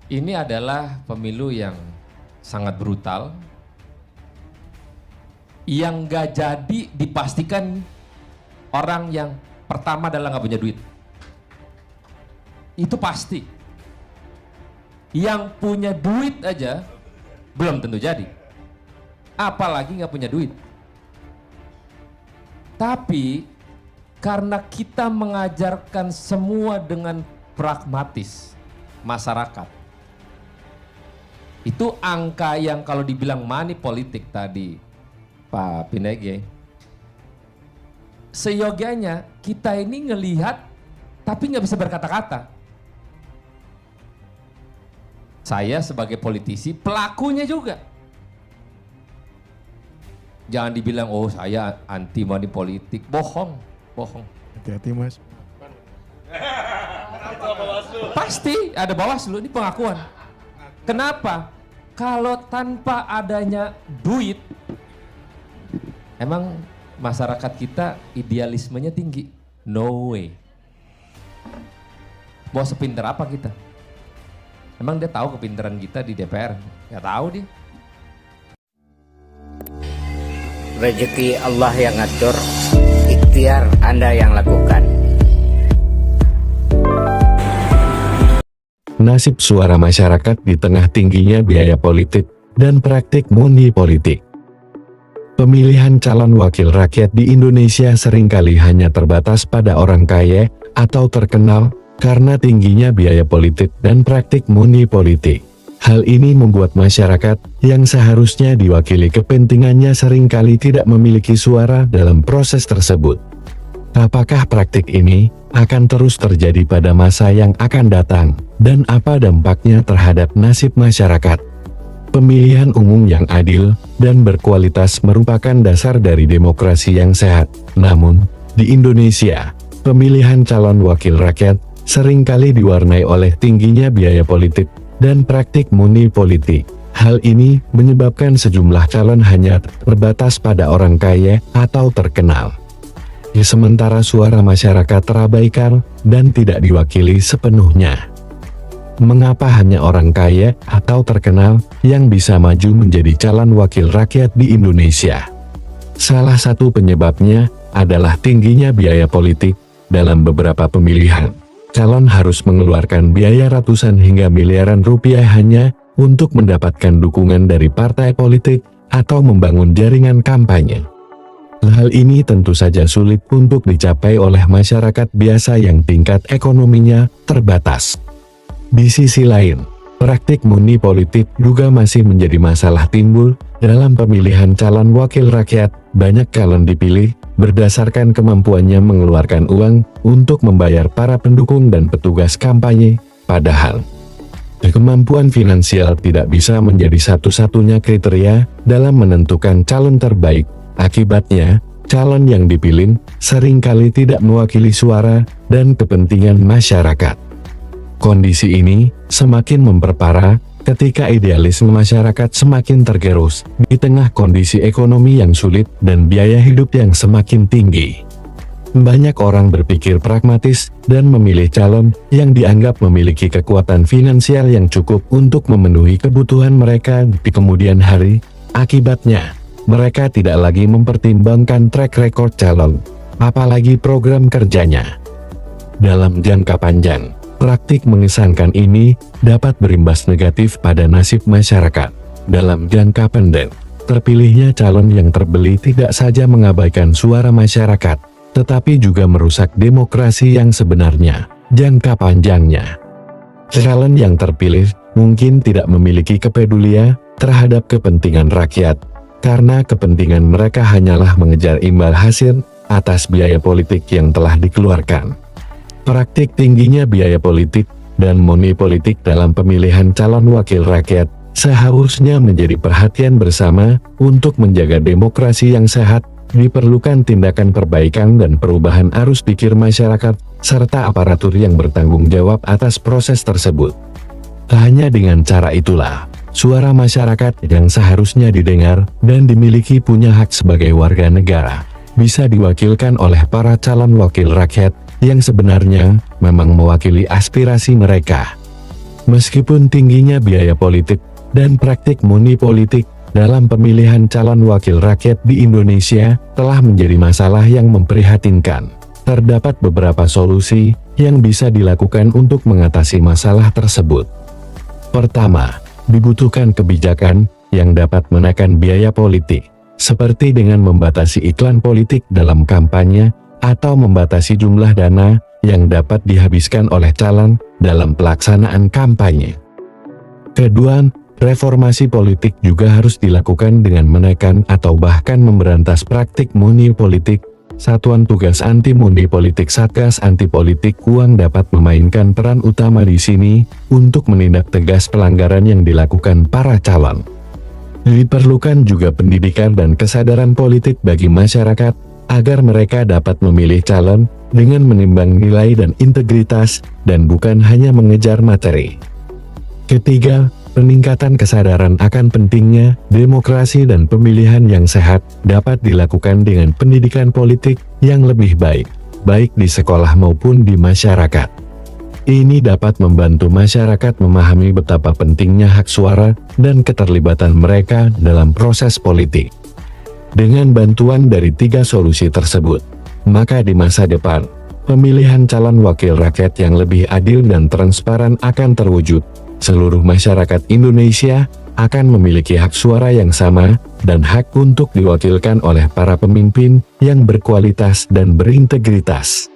Ini adalah pemilu yang sangat brutal, yang gak jadi dipastikan orang yang pertama adalah gak punya duit. Itu pasti. Yang punya duit aja belum tentu jadi, apalagi gak punya duit. Tapi karena kita mengajarkan semua dengan pragmatis, masyarakat itu angka yang kalau dibilang money politik tadi Pak Pinege, seyogianya kita ini ngelihat tapi nggak bisa berkata-kata. Saya sebagai politisi pelakunya juga. Jangan dibilang oh saya anti money politik, bohong. Hati-hati Mas. Pasti ada Bawaslu, ini pengakuan. Kenapa? Kalau tanpa adanya duit, emang masyarakat kita idealismenya tinggi? No way. Mau sepinter apa kita? Emang dia tahu kepinteran kita di DPR? Gak tahu dia. Rezeki Allah yang ngatur, ikhtiar Anda yang lakukan. Nasib suara masyarakat di tengah tingginya biaya politik dan praktik money politik. Pemilihan calon wakil rakyat di Indonesia seringkali hanya terbatas pada orang kaya atau terkenal karena tingginya biaya politik dan praktik money politik. Hal ini membuat masyarakat yang seharusnya diwakili kepentingannya seringkali tidak memiliki suara dalam proses tersebut. Apakah praktik ini akan terus terjadi pada masa yang akan datang, dan apa dampaknya terhadap nasib masyarakat? Pemilihan umum yang adil dan berkualitas merupakan dasar dari demokrasi yang sehat. Namun, di Indonesia, pemilihan calon wakil rakyat seringkali diwarnai oleh tingginya biaya politik dan praktik money politik. Hal ini menyebabkan sejumlah calon hanya terbatas pada orang kaya atau terkenal. Sementara suara masyarakat terabaikan dan tidak diwakili sepenuhnya. Mengapa hanya orang kaya atau terkenal yang bisa maju menjadi calon wakil rakyat di Indonesia? Salah satu penyebabnya adalah tingginya biaya politik. Dalam beberapa pemilihan, calon harus mengeluarkan biaya ratusan hingga miliaran rupiah hanya untuk mendapatkan dukungan dari partai politik atau membangun jaringan kampanye. Hal ini tentu saja sulit untuk dicapai oleh masyarakat biasa yang tingkat ekonominya terbatas. Di sisi lain, praktik money politik juga masih menjadi masalah timbul dalam pemilihan calon wakil rakyat. Banyak calon dipilih berdasarkan kemampuannya mengeluarkan uang untuk membayar para pendukung dan petugas kampanye, padahal kemampuan finansial tidak bisa menjadi satu-satunya kriteria dalam menentukan calon terbaik. Akibatnya, calon yang dipilih seringkali tidak mewakili suara dan kepentingan masyarakat. Kondisi ini semakin memperparah ketika idealisme masyarakat semakin tergerus di tengah kondisi ekonomi yang sulit dan biaya hidup yang semakin tinggi. Banyak orang berpikir pragmatis dan memilih calon yang dianggap memiliki kekuatan finansial yang cukup untuk memenuhi kebutuhan mereka di kemudian hari. Akibatnya, mereka tidak lagi mempertimbangkan track record calon, apalagi program kerjanya. Dalam jangka panjang, praktik mengesankan ini dapat berimbas negatif pada nasib masyarakat. Dalam jangka pendek, terpilihnya calon yang terbeli tidak saja mengabaikan suara masyarakat, tetapi juga merusak demokrasi yang sebenarnya. Jangka panjangnya, calon yang terpilih mungkin tidak memiliki kepedulian terhadap kepentingan rakyat, karena kepentingan mereka hanyalah mengejar imbal hasil atas biaya politik yang telah dikeluarkan. Praktik tingginya biaya politik dan money politik dalam pemilihan calon wakil rakyat seharusnya menjadi perhatian bersama. Untuk menjaga demokrasi yang sehat, diperlukan tindakan perbaikan dan perubahan arus pikir masyarakat, serta aparatur yang bertanggung jawab atas proses tersebut. Hanya dengan cara itulah, suara masyarakat yang seharusnya didengar dan dimiliki punya hak sebagai warga negara, bisa diwakilkan oleh para calon wakil rakyat yang sebenarnya memang mewakili aspirasi mereka. Meskipun tingginya biaya politik dan praktik money politik dalam pemilihan calon wakil rakyat di Indonesia telah menjadi masalah yang memprihatinkan, terdapat beberapa solusi yang bisa dilakukan untuk mengatasi masalah tersebut. Pertama, dibutuhkan kebijakan yang dapat menekan biaya politik, seperti dengan membatasi iklan politik dalam kampanye atau membatasi jumlah dana yang dapat dihabiskan oleh calon dalam pelaksanaan kampanye. Kedua, reformasi politik juga harus dilakukan dengan menekan atau bahkan memberantas praktik money politik. Satuan Tugas Anti Money Politik Satgas Anti Politik Uang dapat memainkan peran utama di sini untuk menindak tegas pelanggaran yang dilakukan para calon. Diperlukan juga pendidikan dan kesadaran politik bagi masyarakat agar mereka dapat memilih calon dengan menimbang nilai dan integritas dan bukan hanya mengejar materi. Ketiga, peningkatan kesadaran akan pentingnya demokrasi dan pemilihan yang sehat dapat dilakukan dengan pendidikan politik yang lebih baik, baik di sekolah maupun di masyarakat. Ini dapat membantu masyarakat memahami betapa pentingnya hak suara dan keterlibatan mereka dalam proses politik. Dengan bantuan dari 3 solusi tersebut, maka di masa depan, pemilihan calon wakil rakyat yang lebih adil dan transparan akan terwujud. Seluruh masyarakat Indonesia akan memiliki hak suara yang sama dan hak untuk diwakilkan oleh para pemimpin yang berkualitas dan berintegritas.